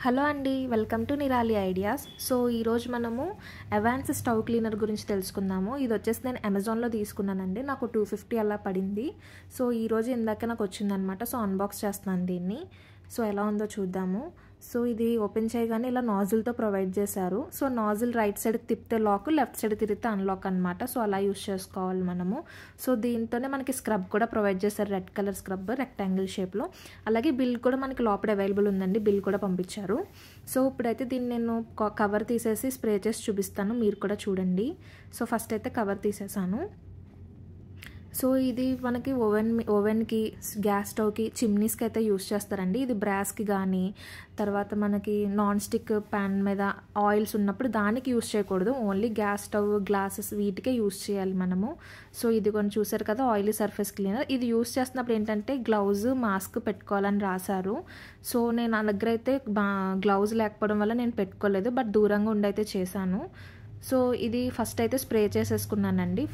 Hello అండి, welcome to Nirali ideas. So ఈరోజు మనము అవాన్స్ స్టవ్ క్లీనర్ గురించి తెలుసుకుందాము. ఇది వచ్చేసి నేను అమెజాన్లో తీసుకున్నానండి. నాకు 250 అలా పడింది. సో ఈరోజు ఇందాక నాకు వచ్చిందనమాట. సో అన్బాక్స్ చేస్తున్నాను దీన్ని. సో ఎలా ఉందో చూద్దాము. సో ఇది ఓపెన్ చేయగానే ఇలా నాజిల్తో ప్రొవైడ్ చేశారు. సో నాజిల్ రైట్ సైడ్కి తిప్పితే లాక్, లెఫ్ట్ సైడ్ తిరిగితే అన్లాక్ అనమాట. సో అలా యూస్ చేసుకోవాలి మనము. సో దీంతోనే మనకి స్క్రబ్ కూడా ప్రొవైడ్ చేశారు, రెడ్ కలర్ స్క్రబ్ రెక్టాంగిల్ షేప్లో. అలాగే బిల్ కూడా మనకి లోపల అవైలబుల్ ఉందండి, బిల్ కూడా పంపించారు. సో ఇప్పుడైతే దీన్ని నేను కవర్ తీసేసి స్ప్రే చేసి చూపిస్తాను, మీరు కూడా చూడండి. సో ఫస్ట్ అయితే కవర్ తీసేసాను. సో ఇది మనకి ఓవెన్కి, గ్యాస్ స్టవ్కి, చిమ్నీస్కి అయితే యూస్ చేస్తారండి. ఇది బ్రాస్కి కానీ, తర్వాత మనకి నాన్ స్టిక్ ప్యాన్ మీద ఆయిల్స్ ఉన్నప్పుడు దానికి యూస్ చేయకూడదు. ఓన్లీ గ్యాస్ స్టవ్, గ్లాసెస్ వీటికే యూస్ చేయాలి మనము. సో ఇది కొన్ని చూసారు కదా, ఆయిలీ సర్ఫేస్ క్లీనర్. ఇది యూస్ చేస్తున్నప్పుడు ఏంటంటే గ్లౌజ్, మాస్క్ పెట్టుకోవాలని రాశారు. సో నేను నా దగ్గర అయితే గ్లౌజ్ లేకపోవడం వల్ల నేను పెట్టుకోలేదు, బట్ దూరంగా ఉండైతే చేశాను. సో ఇది ఫస్ట్ అయితే స్ప్రే చేసేసుకున్నానండి.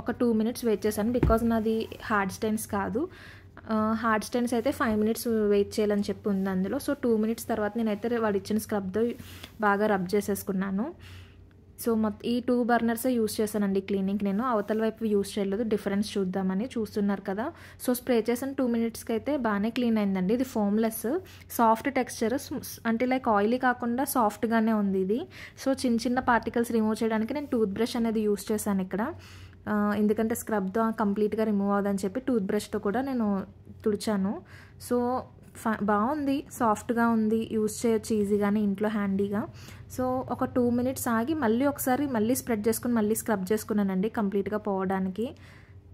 ఒక 2 minutes వెయిట్ చేశాను, బికాజ్ నాది హార్డ్ స్టైన్స్ కాదు. హార్డ్ స్టైన్స్ అయితే 5 minutes వెయిట్ చేయాలని చెప్పి ఉంది అందులో. సో 2 minutes తర్వాత నేనైతే వాడు ఇచ్చిన స్క్రబ్తో బాగా రబ్ చేసేసుకున్నాను. సో ఈ 2 burners యూస్ చేశానండి క్లీనింగ్కి. నేను అవతల వైపు యూస్ చేయలేదు, డిఫరెన్స్ చూద్దామని. చూస్తున్నారు కదా. సో స్ప్రే చేసిన 2 minutesకి అయితే బాగానే క్లీన్ అయిందండి. ఇది ఫోమ్లెస్, సాఫ్ట్ టెక్స్చర్, అంటే లైక్ ఆయిలీ కాకుండా సాఫ్ట్గానే ఉంది ఇది. సో చిన్న చిన్న పార్టికల్స్ రిమూవ్ చేయడానికి నేను టూత్ బ్రష్ అనేది యూస్ చేశాను ఇక్కడ. ఎందుకంటే స్క్రబ్తో కంప్లీట్గా రిమూవ్ అవ్వదని చెప్పి టూత్ బ్రష్తో కూడా నేను తుడిచాను. సో బాగుంది, సాఫ్ట్గా ఉంది, యూస్ చేయొచ్చు ఈజీగానే ఇంట్లో హ్యాండీగా. సో ఒక 2 minutes ఆగి మళ్ళీ స్ప్రెడ్ చేసుకుని మళ్ళీ స్క్రబ్ చేసుకున్నానండి, కంప్లీట్గా పోవడానికి.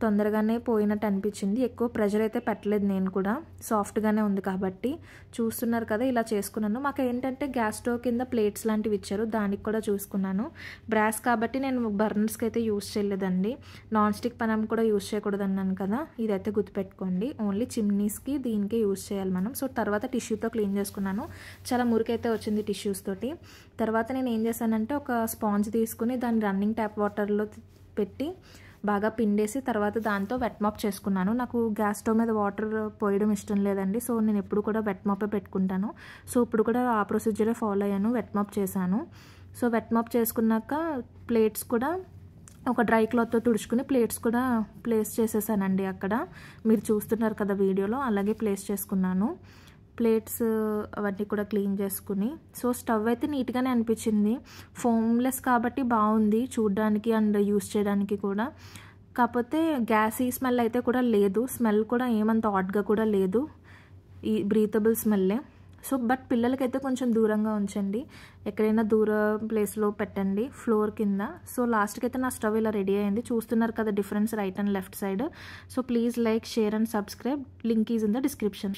తొందరగానే పోయినట్టు అనిపించింది. ఎక్కువ ప్రెషర్ అయితే పెట్టలేదు నేను కూడా, సాఫ్ట్గానే ఉంది కాబట్టి. చూస్తున్నారు కదా, ఇలా చేసుకున్నాను. మాకు ఏంటంటే గ్యాస్ స్టవ్ కింద ప్లేట్స్ లాంటివి ఇచ్చారు, దానికి కూడా చూసుకున్నాను. బ్రాస్ కాబట్టి నేను బర్నర్స్కి అయితే యూస్ చేయలేదండి. నాన్ స్టిక్ పెనం కూడా యూస్ చేయకూడదు అన్నాను కదా, ఇదైతే గుర్తుపెట్టుకోండి. ఓన్లీ చిమ్నీస్కి, దీనికే యూస్ చేయాలి మనం. సో తర్వాత టిష్యూతో క్లీన్ చేసుకున్నాను. చాలా మురికైతే వచ్చింది టిష్యూస్ తోటి. తర్వాత నేను ఏం చేశానంటే ఒక స్పాంజ్ తీసుకుని దాన్ని రన్నింగ్ ట్యాప్ వాటర్లో పెట్టి బాగా పిండేసి తర్వాత దాంతో వెట్ మాప్ చేసుకున్నాను. నాకు గ్యాస్ స్టవ్ మీద వాటర్ పోయడం ఇష్టం లేదండి. సో నేను ఎప్పుడు కూడా వెట్ మాపే పెట్టుకుంటాను. సో ఇప్పుడు కూడా ఆ ప్రొసీజరే ఫాలో అయ్యాను, వెట్ మాప్ చేశాను. సో వెట్ మాప్ చేసుకున్నాక ప్లేట్స్ కూడా ఒక డ్రై క్లాత్తో తుడుచుకుని ప్లేట్స్ కూడా ప్లేస్ చేసేసానండి అక్కడ. మీరు చూస్తున్నారు కదా వీడియోలో, అలాగే ప్లేస్ చేసుకున్నాను. ప్లేట్స్ అవన్నీ కూడా క్లీన్ చేసుకుని, సో స్టవ్ అయితే నీట్గానే అనిపించింది. ఫోమ్లెస్ కాబట్టి బాగుంది చూడడానికి అండ్ యూస్ చేయడానికి కూడా. కాకపోతే గ్యాసీ స్మెల్ అయితే కూడా లేదు, స్మెల్ కూడా ఏమంత హాట్గా కూడా లేదు, ఈ బ్రీతబుల్ స్మెల్లే. సో బట్ పిల్లలకైతే కొంచెం దూరంగా ఉంచండి, ఎక్కడైనా దూర ప్లేస్లో పెట్టండి, ఫ్లోర్ కింద. సో లాస్ట్కి అయితే నా స్టవ్ ఇలా రెడీ అయింది. చూస్తున్నారు కదా difference right and left side. So please like, share and subscribe. Link is in the description.